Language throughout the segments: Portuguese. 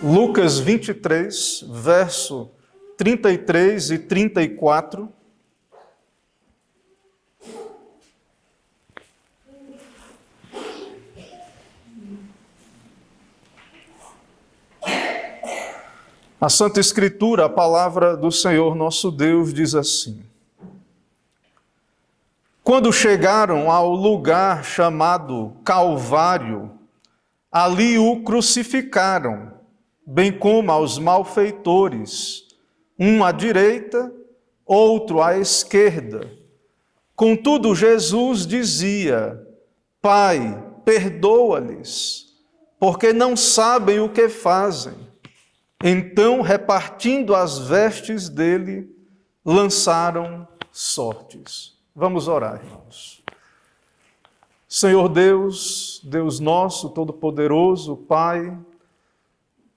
Lucas 23, verso 33 e 34. A Santa Escritura, a palavra do Senhor nosso Deus, diz assim: Quando chegaram ao lugar chamado Calvário, ali o crucificaram, bem como aos malfeitores, um à direita, outro à esquerda. Contudo, Jesus dizia: Pai, perdoa-lhes, porque não sabem o que fazem. Então, repartindo as vestes dele, lançaram sortes. Vamos orar, irmãos. Senhor Deus, Deus nosso, Todo-Poderoso, Pai,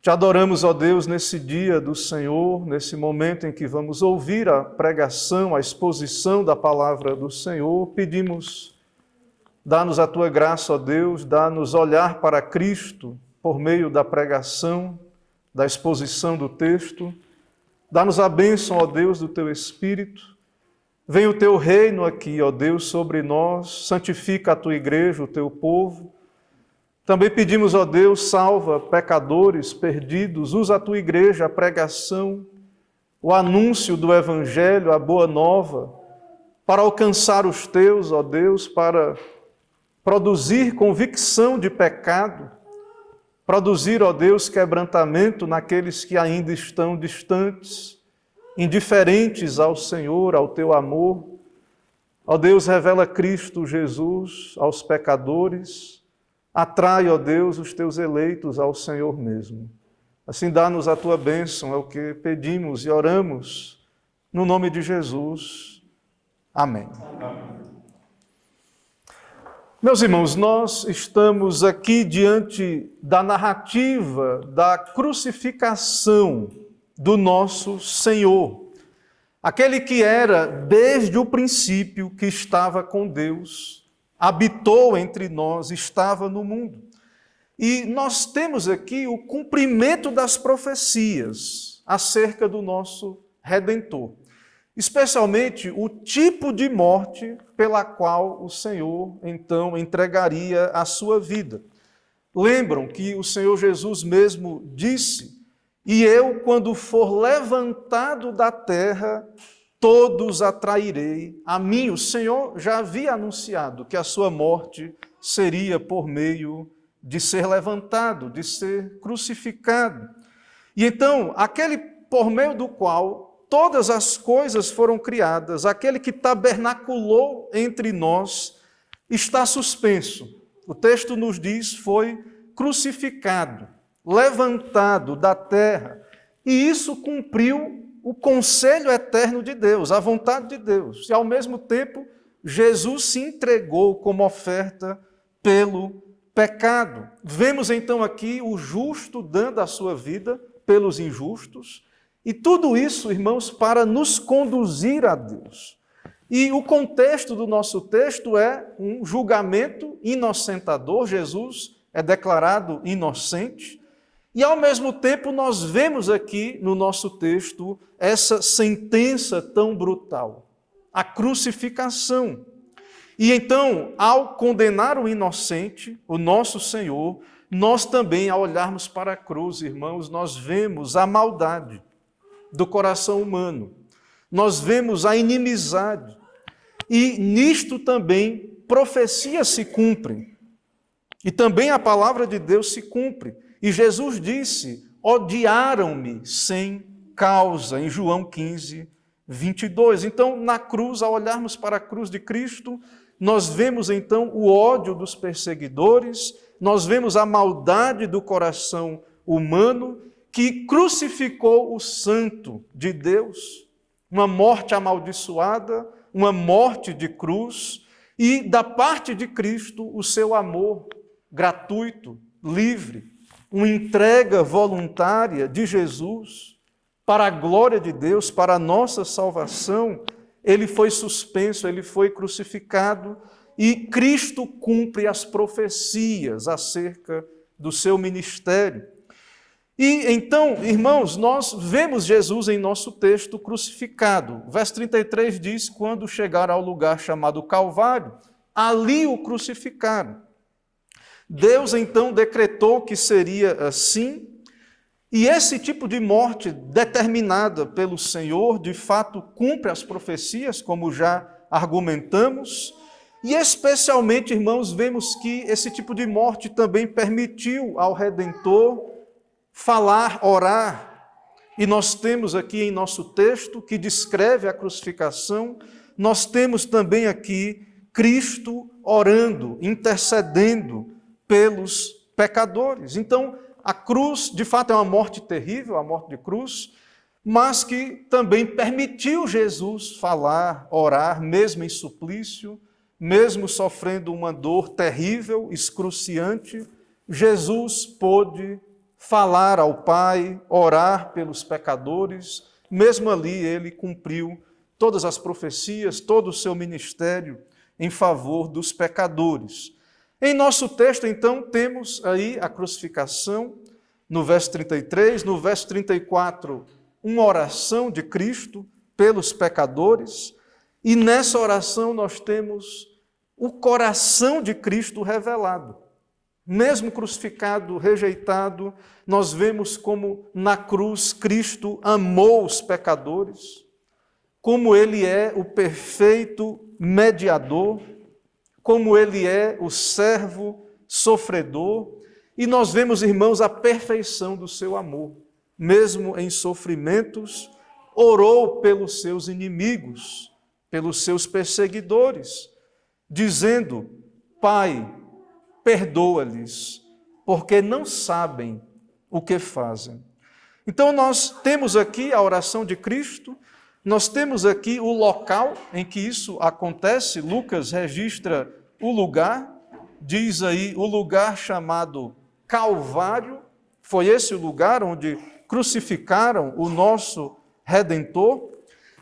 te adoramos, ó Deus, nesse dia do Senhor, nesse momento em que vamos ouvir a pregação, a exposição da palavra do Senhor. Pedimos, dá-nos a tua graça, ó Deus, dá-nos olhar para Cristo por meio da pregação, da exposição do texto. Dá-nos a bênção, ó Deus, do teu Espírito. Venha o teu reino aqui, ó Deus, sobre nós. Santifica a tua igreja, o teu povo. Também pedimos, ó Deus, salva pecadores perdidos. Usa a tua igreja, a pregação, o anúncio do Evangelho, a boa nova, para alcançar os teus, ó Deus, para produzir convicção de pecado, produzir, ó Deus, quebrantamento naqueles que ainda estão distantes, indiferentes ao Senhor, ao teu amor. Ó Deus, revela Cristo Jesus aos pecadores, atrai, ó Deus, os teus eleitos ao Senhor mesmo. Assim dá-nos a tua bênção, é o que pedimos e oramos, no nome de Jesus. Amém. Amém. Meus irmãos, nós estamos aqui diante da narrativa da crucificação do nosso Senhor. Aquele que era, desde o princípio, que estava com Deus, habitou entre nós, estava no mundo. E nós temos aqui o cumprimento das profecias acerca do nosso Redentor. Especialmente o tipo de morte pela qual o Senhor, então, entregaria a sua vida. Lembram que o Senhor Jesus mesmo disse: E eu, quando for levantado da terra, todos atrairei a mim. O Senhor já havia anunciado que a sua morte seria por meio de ser levantado, de ser crucificado. E então, aquele por meio do qual todas as coisas foram criadas, aquele que tabernaculou entre nós, está suspenso. O texto nos diz, foi crucificado, levantado da terra, e isso cumpriu o conselho eterno de Deus, a vontade de Deus. E ao mesmo tempo, Jesus se entregou como oferta pelo pecado. Vemos então aqui o justo dando a sua vida pelos injustos, e tudo isso, irmãos, para nos conduzir a Deus. E o contexto do nosso texto é um julgamento inocentador. Jesus é declarado inocente. E, ao mesmo tempo, nós vemos aqui no nosso texto essa sentença tão brutal, a crucificação. E então, ao condenar o inocente, o nosso Senhor, nós também, ao olharmos para a cruz, irmãos, nós vemos a maldade do coração humano. Nós vemos a inimizade. E nisto também profecias se cumprem. E também a palavra de Deus se cumpre. E Jesus disse: odiaram-me sem causa, em João 15, 22. Então, na cruz, ao olharmos para a cruz de Cristo, nós vemos então o ódio dos perseguidores, nós vemos a maldade do coração humano, que crucificou o Santo de Deus, uma morte amaldiçoada, uma morte de cruz, e da parte de Cristo o seu amor gratuito, livre, uma entrega voluntária de Jesus para a glória de Deus, para a nossa salvação. Ele foi suspenso, ele foi crucificado, e Cristo cumpre as profecias acerca do seu ministério. E então, irmãos, nós vemos Jesus em nosso texto crucificado. O verso 33 diz: quando chegaram ao lugar chamado Calvário, ali o crucificaram. Deus então decretou que seria assim, e esse tipo de morte determinada pelo Senhor, de fato, cumpre as profecias, como já argumentamos, e especialmente, irmãos, vemos que esse tipo de morte também permitiu ao Redentor falar, orar. E nós temos aqui em nosso texto, que descreve a crucificação, nós temos também aqui Cristo orando, intercedendo pelos pecadores. Então, a cruz, de fato, é uma morte terrível, a morte de cruz, mas que também permitiu Jesus falar, orar, mesmo em suplício, mesmo sofrendo uma dor terrível, excruciante. Jesus pôde falar ao Pai, orar pelos pecadores, mesmo ali ele cumpriu todas as profecias, todo o seu ministério em favor dos pecadores. Em nosso texto, então, temos aí a crucificação, no verso 33, no verso 34, uma oração de Cristo pelos pecadores, e nessa oração nós temos o coração de Cristo revelado. Mesmo crucificado, rejeitado, nós vemos como na cruz Cristo amou os pecadores, como Ele é o perfeito mediador, como Ele é o servo sofredor, e nós vemos, irmãos, a perfeição do seu amor. Mesmo em sofrimentos, orou pelos seus inimigos, pelos seus perseguidores, dizendo: Pai, perdoa-lhes, porque não sabem o que fazem. Então nós temos aqui a oração de Cristo, nós temos aqui o local em que isso acontece. Lucas registra o lugar, diz aí o lugar chamado Calvário, foi esse o lugar onde crucificaram o nosso Redentor.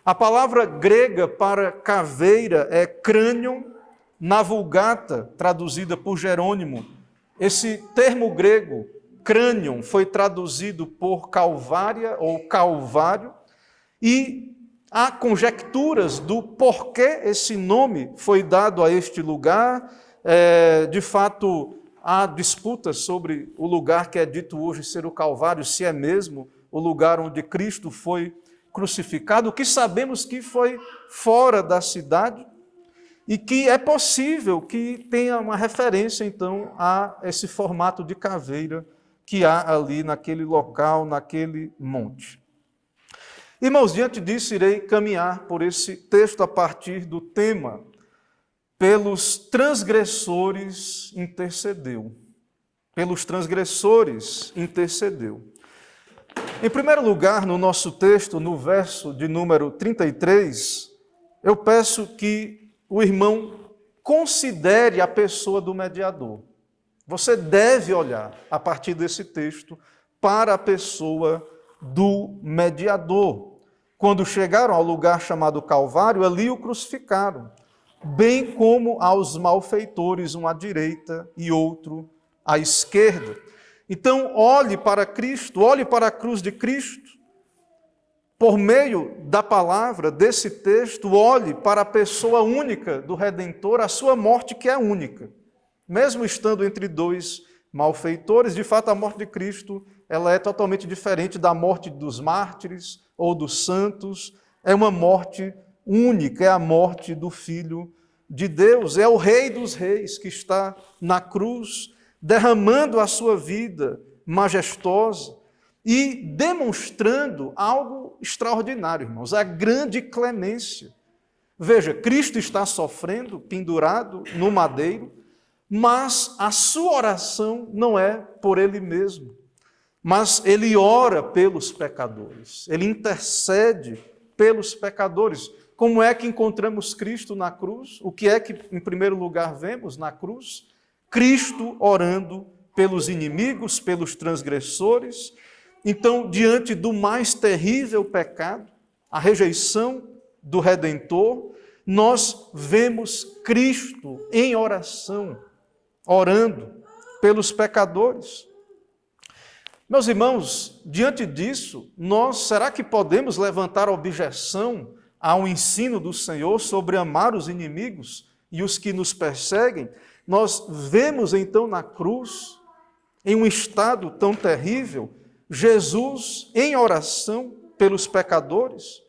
A palavra grega para caveira é crânion. Na Vulgata, traduzida por Jerônimo, esse termo grego, crânion, foi traduzido por calvária ou calvário, e há conjecturas do porquê esse nome foi dado a este lugar. De fato, há disputas sobre o lugar que é dito hoje ser o Calvário, se é mesmo o lugar onde Cristo foi crucificado. O que sabemos que foi fora da cidade, e que é possível que tenha uma referência, então, a esse formato de caveira que há ali naquele local, naquele monte. Irmãos, diante disso, irei caminhar por esse texto a partir do tema: pelos transgressores intercedeu. Pelos transgressores intercedeu. Em primeiro lugar, no nosso texto, no verso de número 33, eu peço que o irmão considere a pessoa do mediador. Você deve olhar, a partir desse texto, para a pessoa do mediador. Quando chegaram ao lugar chamado Calvário, ali o crucificaram, bem como aos malfeitores, um à direita e outro à esquerda. Então, olhe para Cristo, olhe para a cruz de Cristo. Por meio da palavra, desse texto, olhe para a pessoa única do Redentor, a sua morte que é única. Mesmo estando entre dois malfeitores, de fato a morte de Cristo ela é totalmente diferente da morte dos mártires ou dos santos. É uma morte única, é a morte do Filho de Deus. É o Rei dos Reis que está na cruz, derramando a sua vida majestosa e demonstrando algo extraordinário, irmãos, a grande clemência. Veja, Cristo está sofrendo, pendurado no madeiro, mas a sua oração não é por ele mesmo, mas ele ora pelos pecadores, ele intercede pelos pecadores. Como é que encontramos Cristo na cruz? O que é que, em primeiro lugar, vemos na cruz? Cristo orando pelos inimigos, pelos transgressores. Então, diante do mais terrível pecado, a rejeição do Redentor, nós vemos Cristo em oração, orando pelos pecadores. Meus irmãos, diante disso, será que podemos levantar objeção ao ensino do Senhor sobre amar os inimigos e os que nos perseguem? Nós vemos então na cruz, em um estado tão terrível, Jesus em oração pelos pecadores,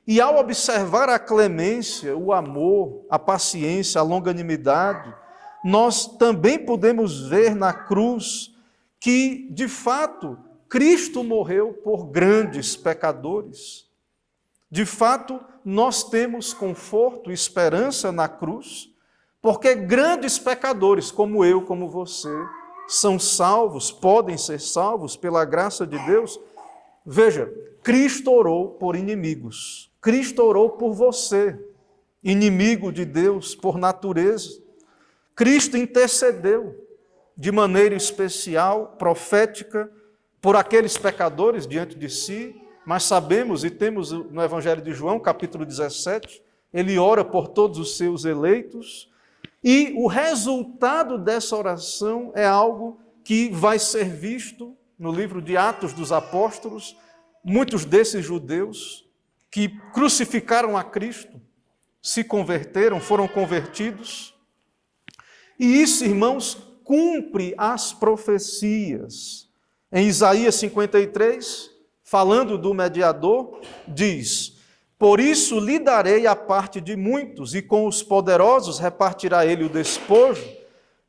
e ao observar a clemência, o amor, a paciência, a longanimidade, nós também podemos ver na cruz que, de fato, Cristo morreu por grandes pecadores. De fato, nós temos conforto e esperança na cruz, porque grandes pecadores, como eu, como você, são salvos, podem ser salvos pela graça de Deus. Veja, Cristo orou por inimigos. Cristo orou por você, inimigo de Deus por natureza. Cristo intercedeu de maneira especial, profética, por aqueles pecadores diante de si, mas sabemos e temos no Evangelho de João, capítulo 17, ele ora por todos os seus eleitos, e o resultado dessa oração é algo que vai ser visto no livro de Atos dos Apóstolos. Muitos desses judeus que crucificaram a Cristo se converteram, foram convertidos. E isso, irmãos, cumpre as profecias. Em Isaías 53, falando do mediador, diz: por isso lhe darei a parte de muitos, e com os poderosos repartirá ele o despojo,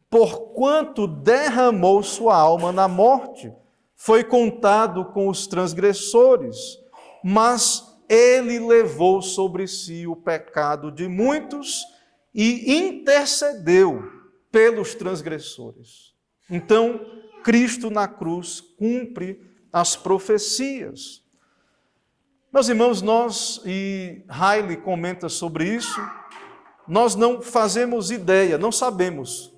porquanto derramou sua alma na morte, foi contado com os transgressores, mas ele levou sobre si o pecado de muitos e intercedeu pelos transgressores. Então, Cristo na cruz cumpre as profecias. Meus irmãos, e Riley comenta sobre isso, nós não fazemos ideia, não sabemos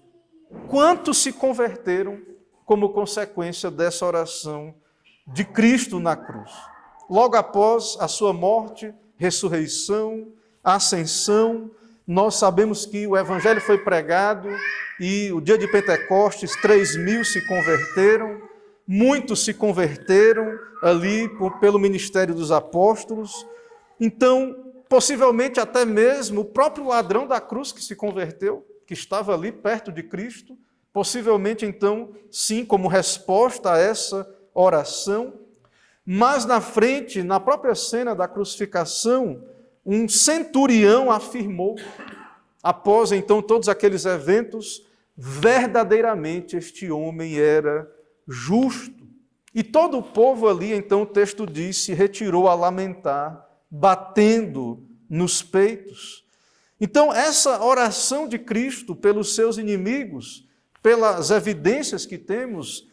quantos se converteram como consequência dessa oração de Cristo na cruz. Logo após a sua morte, ressurreição, ascensão, nós sabemos que o Evangelho foi pregado e o dia de Pentecostes 3.000 se converteram, muitos se converteram ali pelo ministério dos apóstolos. Então, possivelmente até mesmo o próprio ladrão da cruz que se converteu, que estava ali perto de Cristo, possivelmente então, sim, como resposta a essa oração. Mas na frente, na própria cena da crucificação, um centurião afirmou, após então todos aqueles eventos, verdadeiramente este homem era justo. E todo o povo ali, então o texto diz, se retirou a lamentar, batendo nos peitos. Então essa oração de Cristo pelos seus inimigos, pelas evidências que temos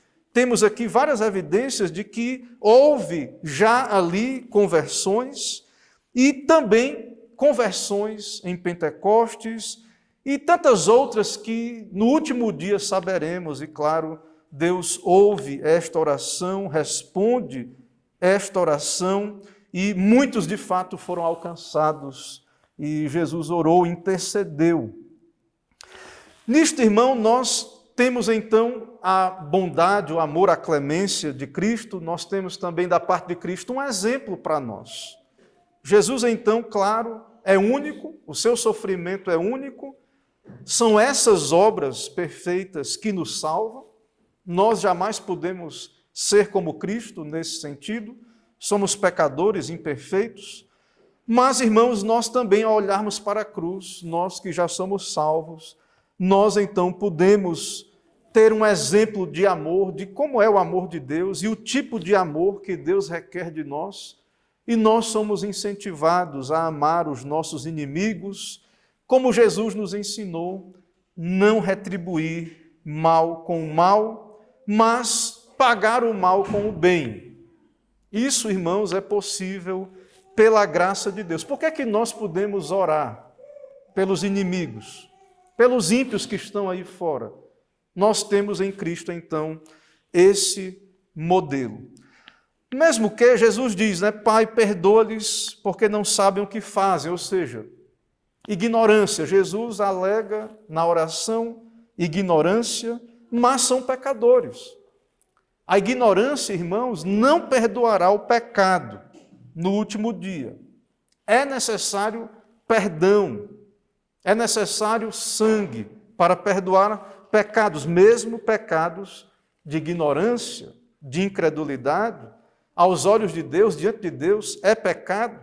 aqui várias evidências de que houve já ali conversões, e também conversões em Pentecostes e tantas outras que no último dia saberemos. E claro, Deus ouve esta oração, responde esta oração, e muitos de fato foram alcançados e Jesus orou, intercedeu. Nisto, irmão, nós temos então a bondade, o amor, a clemência de Cristo. Nós temos também da parte de Cristo um exemplo para nós. Jesus, então, claro, é único, o seu sofrimento é único, são essas obras perfeitas que nos salvam. Nós jamais podemos ser como Cristo nesse sentido, somos pecadores imperfeitos, mas, irmãos, nós também, ao olharmos para a cruz, nós que já somos salvos, nós então podemos ter um exemplo de amor, de como é o amor de Deus e o tipo de amor que Deus requer de nós. E nós somos incentivados a amar os nossos inimigos, como Jesus nos ensinou, não retribuir mal com o mal, mas pagar o mal com o bem. Isso, irmãos, é possível pela graça de Deus. Por que é que nós podemos orar pelos inimigos, pelos ímpios que estão aí fora? Nós temos em Cristo, então, esse modelo. Mesmo que Jesus diz, Pai, perdoa-lhes porque não sabem o que fazem, ou seja, ignorância. Jesus alega na oração ignorância, mas são pecadores. A ignorância, irmãos, não perdoará o pecado no último dia. É necessário perdão, é necessário sangue para perdoar pecados, mesmo pecados de ignorância, de incredulidade. Aos olhos de Deus, diante de Deus, é pecado.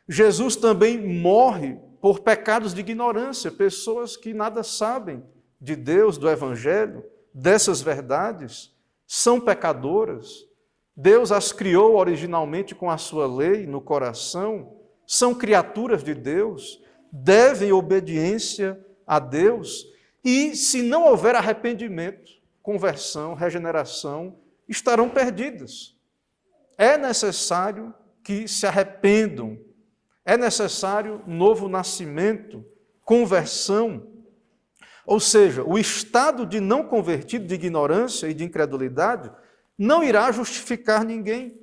Jesus também morre por pecados de ignorância, pessoas que nada sabem de Deus, do Evangelho, dessas verdades, são pecadoras. Deus as criou originalmente com a sua lei no coração, são criaturas de Deus, devem obediência a Deus, e se não houver arrependimento, conversão, regeneração, estarão perdidas. É necessário que se arrependam, é necessário novo nascimento, conversão. Ou seja, o estado de não convertido, de ignorância e de incredulidade, não irá justificar ninguém.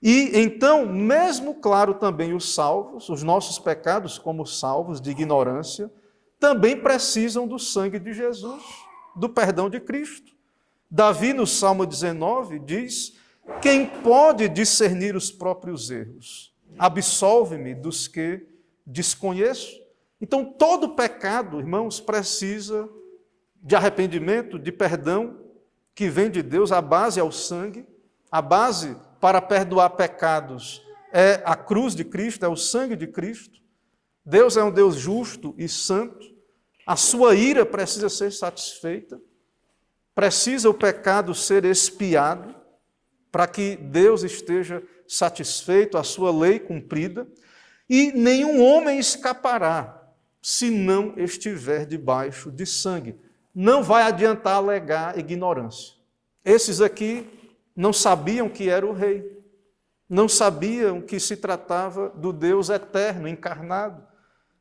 E então, mesmo claro também os salvos, os nossos pecados como salvos de ignorância, também precisam do sangue de Jesus, do perdão de Cristo. Davi, no Salmo 19, diz: quem pode discernir os próprios erros? Absolve-me dos que desconheço. Então, todo pecado, irmãos, precisa de arrependimento, de perdão, que vem de Deus. A base é o sangue, a base para perdoar pecados é a cruz de Cristo, é o sangue de Cristo. Deus é um Deus justo e santo, a sua ira precisa ser satisfeita, precisa o pecado ser expiado, para que Deus esteja satisfeito, a sua lei cumprida, e nenhum homem escapará se não estiver debaixo de sangue. Não vai adiantar alegar ignorância. Esses aqui não sabiam que era o rei, não sabiam que se tratava do Deus eterno, encarnado.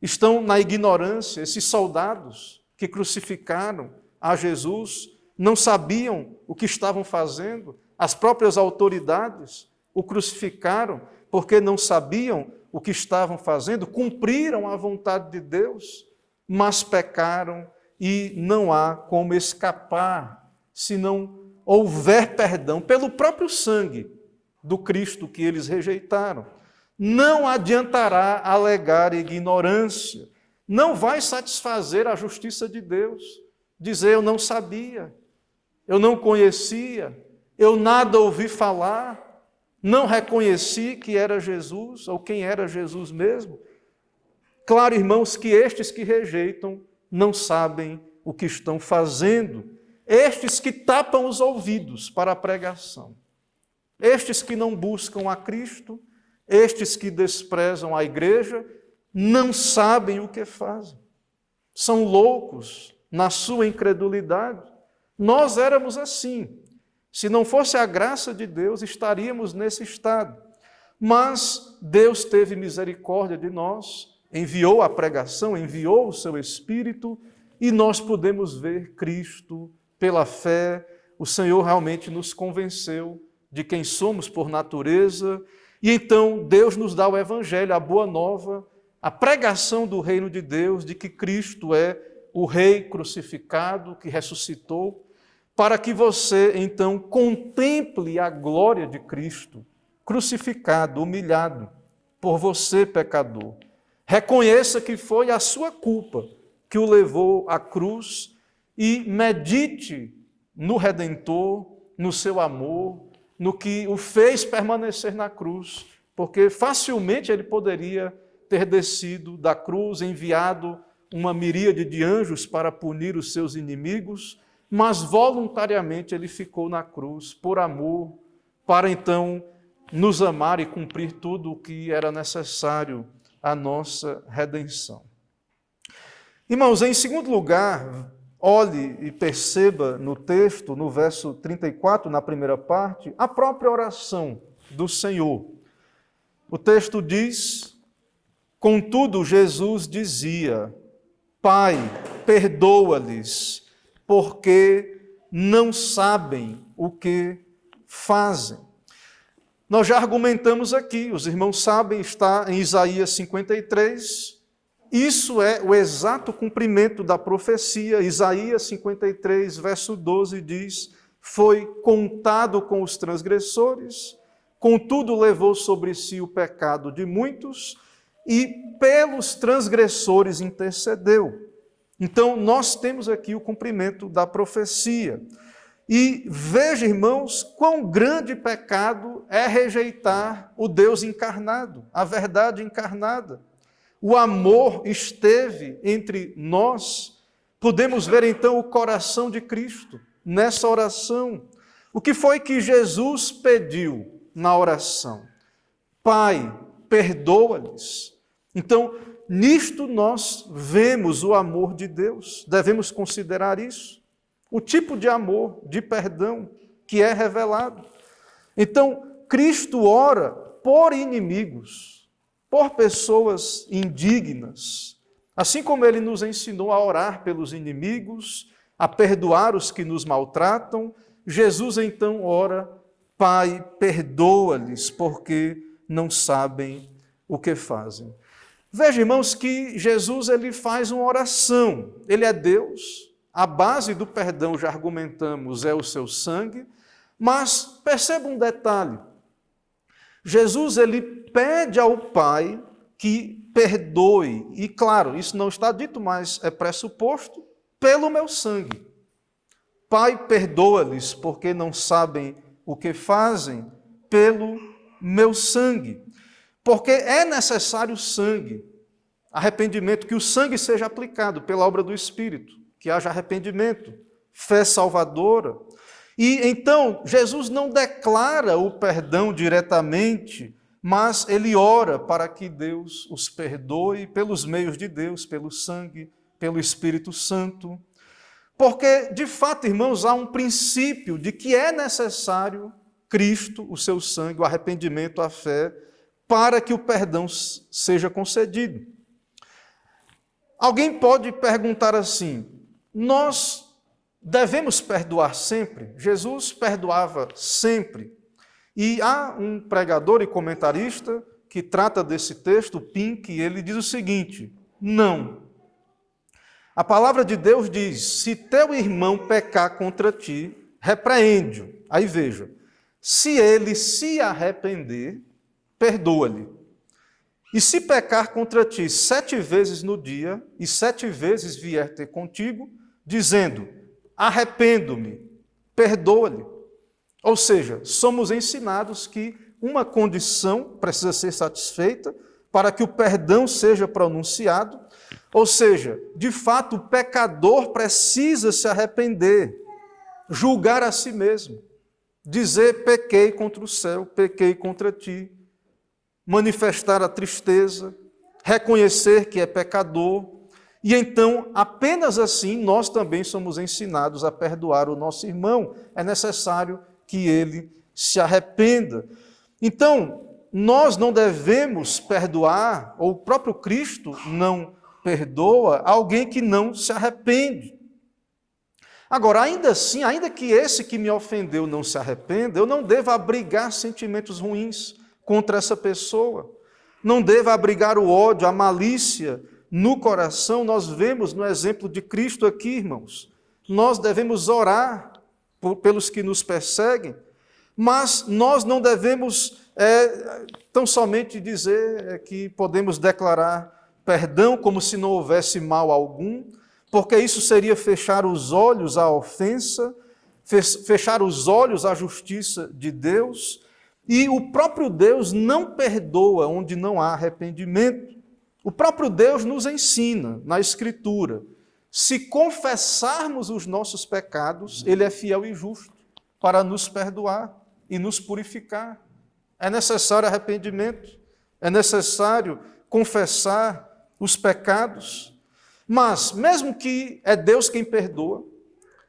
Estão na ignorância. Esses soldados que crucificaram a Jesus não sabiam o que estavam fazendo. As próprias autoridades o crucificaram porque não sabiam o que estavam fazendo, cumpriram a vontade de Deus, mas pecaram e não há como escapar se não houver perdão pelo próprio sangue do Cristo que eles rejeitaram. Não adiantará alegar ignorância, não vai satisfazer a justiça de Deus, dizer eu não sabia, eu não conhecia, eu nada ouvi falar, não reconheci que era Jesus, ou quem era Jesus mesmo. Claro, irmãos, que estes que rejeitam não sabem o que estão fazendo, estes que tapam os ouvidos para a pregação, estes que não buscam a Cristo, estes que desprezam a igreja, não sabem o que fazem. São loucos na sua incredulidade. Nós éramos assim. Se não fosse a graça de Deus, estaríamos nesse estado. Mas Deus teve misericórdia de nós, enviou a pregação, enviou o seu Espírito, e nós podemos ver Cristo pela fé. O Senhor realmente nos convenceu de quem somos por natureza, e então Deus nos dá o Evangelho, a boa nova, a pregação do reino de Deus, de que Cristo é o Rei crucificado, que ressuscitou, para que você, então, contemple a glória de Cristo, crucificado, humilhado, por você, pecador. Reconheça que foi a sua culpa que o levou à cruz e medite no Redentor, no seu amor, no que o fez permanecer na cruz, porque facilmente ele poderia ter descido da cruz, enviado uma miríade de anjos para punir os seus inimigos, mas voluntariamente ele ficou na cruz, por amor, para então nos amar e cumprir tudo o que era necessário à nossa redenção. Irmãos, em segundo lugar, olhe e perceba no texto, no verso 34, na primeira parte, a própria oração do Senhor. O texto diz: contudo, Jesus dizia: Pai, perdoa-lhes, porque não sabem o que fazem. Nós já argumentamos aqui, os irmãos sabem, está em Isaías 53, isso é o exato cumprimento da profecia. Isaías 53, verso 12 diz: foi contado com os transgressores, contudo levou sobre si o pecado de muitos e pelos transgressores intercedeu. Então, nós temos aqui o cumprimento da profecia. E veja, irmãos, quão grande pecado é rejeitar o Deus encarnado, a verdade encarnada. O amor esteve entre nós. Podemos ver, então, o coração de Cristo nessa oração. O que foi que Jesus pediu na oração? Pai, perdoa-lhes. Então, nisto nós vemos o amor de Deus. Devemos considerar isso. O tipo de amor, de perdão que é revelado. Então, Cristo ora por inimigos, por pessoas indignas, assim como Ele nos ensinou a orar pelos inimigos, a perdoar os que nos maltratam, Jesus então ora, Pai, perdoa-lhes, porque não sabem o que fazem. Veja, irmãos, que Jesus ele faz uma oração, Ele é Deus. A base do perdão, já argumentamos, é o seu sangue, mas perceba um detalhe. Jesus, ele pede ao Pai que perdoe, e claro, isso não está dito, mas é pressuposto, pelo meu sangue. Pai, perdoa-lhes, porque não sabem o que fazem, pelo meu sangue. Porque é necessário sangue, arrependimento, que o sangue seja aplicado pela obra do Espírito. Que haja arrependimento, fé salvadora. E então, Jesus não declara o perdão diretamente, mas ele ora para que Deus os perdoe pelos meios de Deus, pelo sangue, pelo Espírito Santo. Porque, de fato, irmãos, há um princípio de que é necessário Cristo, o seu sangue, o arrependimento, a fé, para que o perdão seja concedido. Alguém pode perguntar assim, nós devemos perdoar sempre? Jesus perdoava sempre. E há um pregador e comentarista que trata desse texto, Pink, e ele diz o seguinte, não. A palavra de Deus diz, se teu irmão pecar contra ti, repreende-o. Aí veja, se ele se arrepender, perdoa-lhe. E se pecar contra ti 7 vezes no dia, e 7 vezes vier ter contigo, dizendo, arrependo-me, perdoa-lhe. Ou seja, somos ensinados que uma condição precisa ser satisfeita para que o perdão seja pronunciado, ou seja, de fato o pecador precisa se arrepender, julgar a si mesmo, dizer pequei contra o céu, pequei contra ti, manifestar a tristeza, reconhecer que é pecador, e então, apenas assim, nós também somos ensinados a perdoar o nosso irmão. É necessário que ele se arrependa. Então, nós não devemos perdoar, ou o próprio Cristo não perdoa, alguém que não se arrepende. Agora, ainda assim, ainda que esse que me ofendeu não se arrependa, eu não devo abrigar sentimentos ruins contra essa pessoa. Não devo abrigar o ódio, a malícia, no coração. Nós vemos no exemplo de Cristo aqui, irmãos. Nós devemos orar pelos que nos perseguem, mas nós não devemos tão somente dizer que podemos declarar perdão como se não houvesse mal algum, porque isso seria fechar os olhos à ofensa, fechar os olhos à justiça de Deus, e o próprio Deus não perdoa onde não há arrependimento. O próprio Deus nos ensina na Escritura, se confessarmos os nossos pecados, Ele é fiel e justo para nos perdoar e nos purificar. É necessário arrependimento, é necessário confessar os pecados, mas mesmo que é Deus quem perdoa,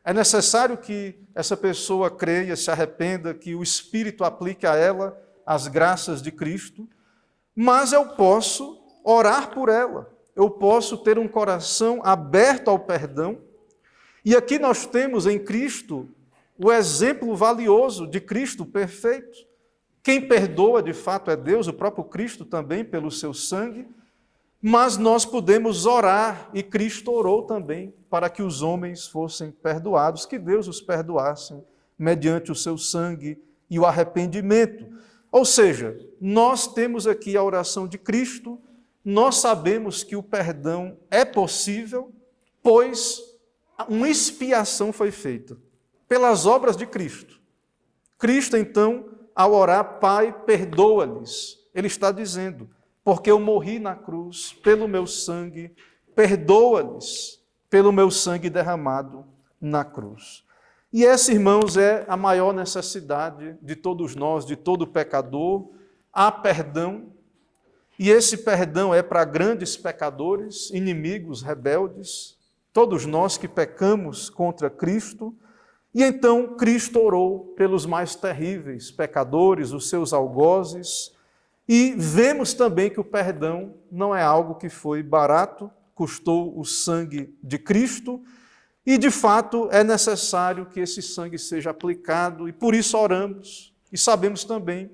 é necessário que essa pessoa creia, se arrependa, que o Espírito aplique a ela as graças de Cristo, mas eu posso orar por ela, eu posso ter um coração aberto ao perdão, e aqui nós temos em Cristo o exemplo valioso de Cristo perfeito. Quem perdoa de fato é Deus, o próprio Cristo também pelo seu sangue, mas nós podemos orar, e Cristo orou também para que os homens fossem perdoados, que Deus os perdoasse mediante o seu sangue e o arrependimento. Ou seja, nós temos aqui a oração de Cristo, nós sabemos que o perdão é possível, pois uma expiação foi feita pelas obras de Cristo. Cristo, então, ao orar, Pai, perdoa-lhes. Ele está dizendo, porque eu morri na cruz pelo meu sangue, perdoa-lhes pelo meu sangue derramado na cruz. E essa, irmãos, é a maior necessidade de todos nós, de todo pecador. Há perdão, e esse perdão é para grandes pecadores, inimigos, rebeldes, todos nós que pecamos contra Cristo. E então Cristo orou pelos mais terríveis pecadores, os seus algozes, e vemos também que o perdão não é algo que foi barato, custou o sangue de Cristo, e de fato é necessário que esse sangue seja aplicado, e por isso oramos, e sabemos também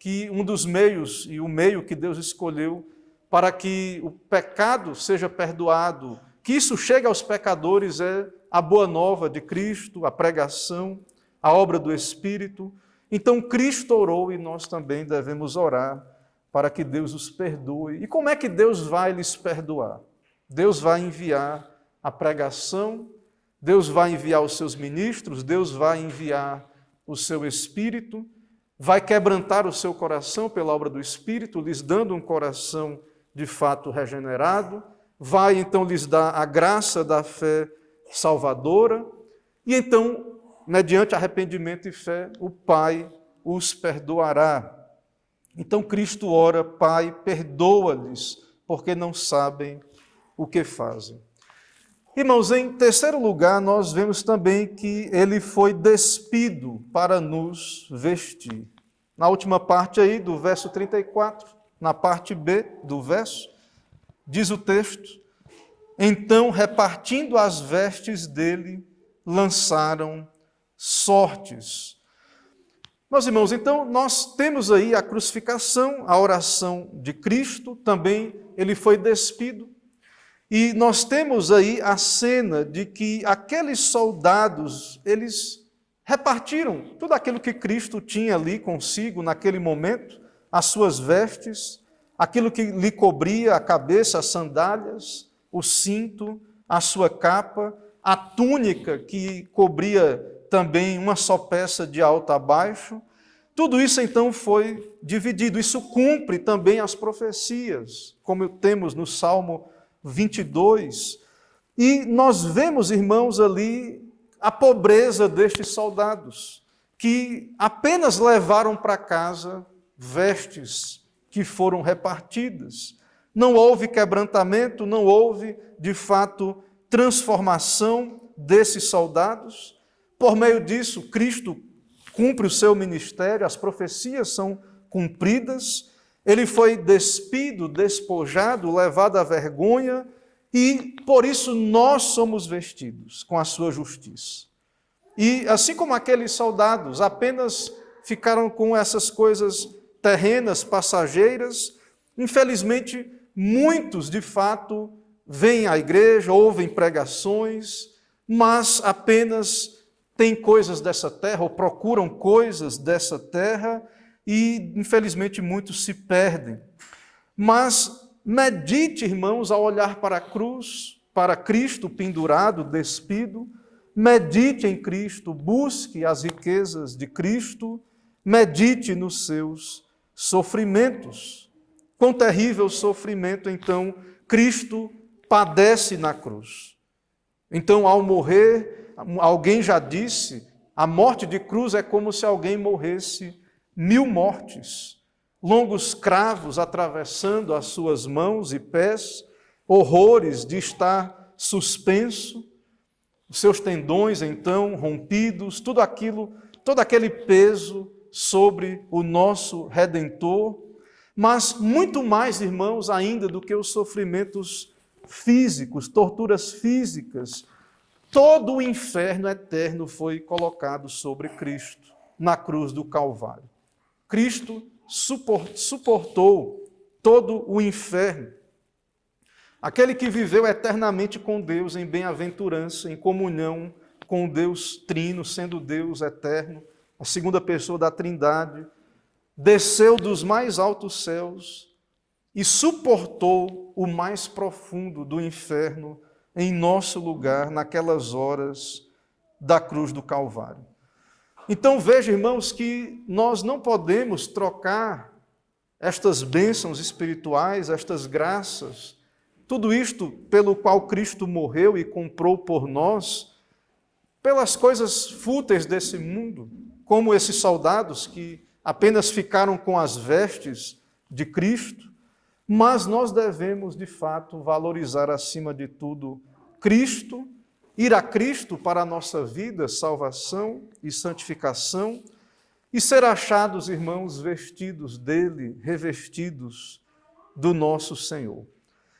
que um dos meios, e o meio que Deus escolheu para que o pecado seja perdoado, que isso chegue aos pecadores, é a boa nova de Cristo, a pregação, a obra do Espírito. Então Cristo orou e nós também devemos orar para que Deus os perdoe. E como é que Deus vai lhes perdoar? Deus vai enviar a pregação, Deus vai enviar os seus ministros, Deus vai enviar o seu Espírito, vai quebrantar o seu coração pela obra do Espírito, lhes dando um coração de fato regenerado, vai então lhes dar a graça da fé salvadora, e então, mediante arrependimento e fé, o Pai os perdoará. Então Cristo ora, Pai, perdoa-lhes, porque não sabem o que fazem. Irmãos, em terceiro lugar, nós vemos também que ele foi despido para nos vestir. Na última parte aí do verso 34, na parte B do verso, diz o texto, então, repartindo as vestes dele, lançaram sortes. Meus irmãos, então nós temos aí a crucificação, a oração de Cristo, também ele foi despido. E nós temos aí a cena de que aqueles soldados, eles repartiram tudo aquilo que Cristo tinha ali consigo naquele momento, as suas vestes, aquilo que lhe cobria a cabeça, as sandálias, o cinto, a sua capa, a túnica que cobria também uma só peça de alto a baixo. Tudo isso então foi dividido. Isso cumpre também as profecias, como temos no Salmo 22. E nós vemos, irmãos, ali a pobreza destes soldados, que apenas levaram para casa vestes que foram repartidas. Não houve quebrantamento, não houve, de fato, transformação desses soldados. Por meio disso, Cristo cumpre o seu ministério, as profecias são cumpridas, ele foi despido, despojado, levado à vergonha, e por isso nós somos vestidos com a sua justiça. E assim como aqueles soldados apenas ficaram com essas coisas terrenas, passageiras, infelizmente, muitos, de fato, vêm à igreja, ouvem pregações, mas apenas têm coisas dessa terra, ou procuram coisas dessa terra, e, infelizmente, muitos se perdem. Mas medite, irmãos, ao olhar para a cruz, para Cristo pendurado, despido, medite em Cristo, busque as riquezas de Cristo, medite nos seus sofrimentos. Quão terrível sofrimento, então, Cristo padece na cruz. Então, ao morrer, alguém já disse, a morte de cruz é como se alguém morresse 1000 mortes, longos cravos atravessando as suas mãos e pés, horrores de estar suspenso, os seus tendões, então, rompidos, tudo aquilo, todo aquele peso sobre o nosso Redentor. Mas muito mais, irmãos, ainda do que os sofrimentos físicos, torturas físicas, todo o inferno eterno foi colocado sobre Cristo, na cruz do Calvário. Cristo suportou todo o inferno. Aquele que viveu eternamente com Deus em bem-aventurança, em comunhão com o Deus Trino, sendo Deus eterno, a segunda pessoa da Trindade, desceu dos mais altos céus e suportou o mais profundo do inferno em nosso lugar, naquelas horas da cruz do Calvário. Então veja, irmãos, que nós não podemos trocar estas bênçãos espirituais, estas graças, tudo isto pelo qual Cristo morreu e comprou por nós, pelas coisas fúteis desse mundo, como esses soldados que apenas ficaram com as vestes de Cristo, mas nós devemos, de fato, valorizar acima de tudo Cristo, ir a Cristo para a nossa vida, salvação e santificação, e ser achados, irmãos, vestidos dele, revestidos do nosso Senhor.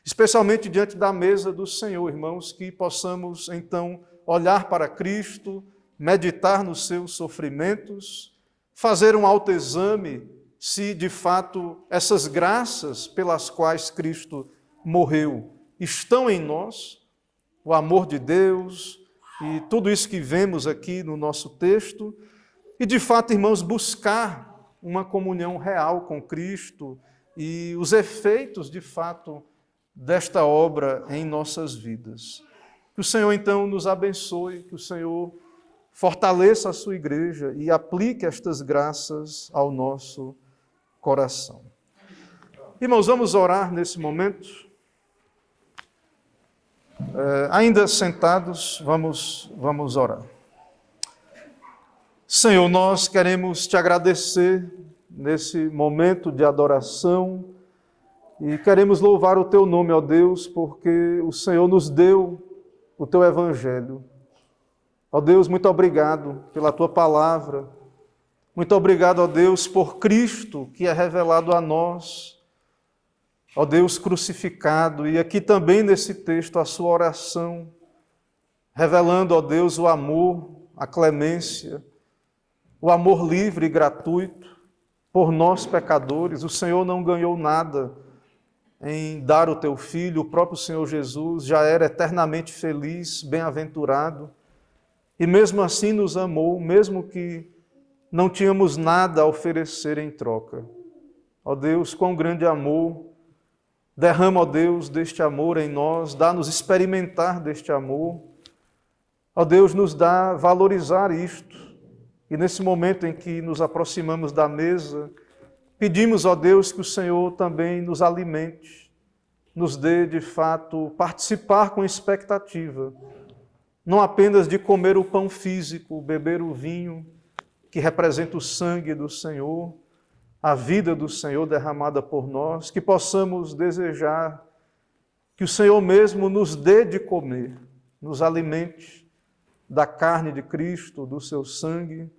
Especialmente diante da mesa do Senhor, irmãos, que possamos, então, olhar para Cristo, meditar nos seus sofrimentos, fazer um autoexame se, de fato, essas graças pelas quais Cristo morreu estão em nós, o amor de Deus e tudo isso que vemos aqui no nosso texto, e, de fato, irmãos, buscar uma comunhão real com Cristo e os efeitos, de fato, desta obra em nossas vidas. Que o Senhor, então, nos abençoe, que o Senhor fortaleça a sua igreja e aplique estas graças ao nosso coração. Irmãos, vamos orar nesse momento. Ainda sentados, vamos orar. Senhor, nós queremos te agradecer nesse momento de adoração e queremos louvar o teu nome, ó Deus, porque o Senhor nos deu o teu evangelho. Ó Deus, muito obrigado pela tua palavra. Muito obrigado, ó Deus, por Cristo que é revelado a nós. Ó Deus crucificado, e aqui também nesse texto a sua oração, revelando, ó Deus, o amor, a clemência, o amor livre e gratuito por nós pecadores. O Senhor não ganhou nada em dar o teu Filho, o próprio Senhor Jesus já era eternamente feliz, bem-aventurado, e mesmo assim nos amou, mesmo que não tínhamos nada a oferecer em troca. Ó Deus, quão grande amor, derrama, ó Deus, deste amor em nós, dá-nos experimentar deste amor. Ó Deus, nos dá valorizar isto. E nesse momento em que nos aproximamos da mesa, pedimos, ó Deus, que o Senhor também nos alimente, nos dê, de fato, participar com expectativa, não apenas de comer o pão físico, beber o vinho, que representa o sangue do Senhor, a vida do Senhor derramada por nós, que possamos desejar que o Senhor mesmo nos dê de comer, nos alimente da carne de Cristo, do seu sangue.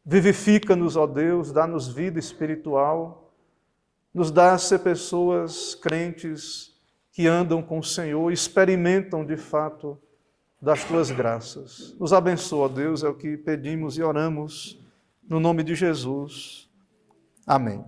Vivifica-nos, ó Deus, dá-nos vida espiritual, nos dá a ser pessoas crentes que andam com o Senhor, experimentam de fato das tuas graças. Nos abençoa, ó Deus, é o que pedimos e oramos no nome de Jesus. Amém.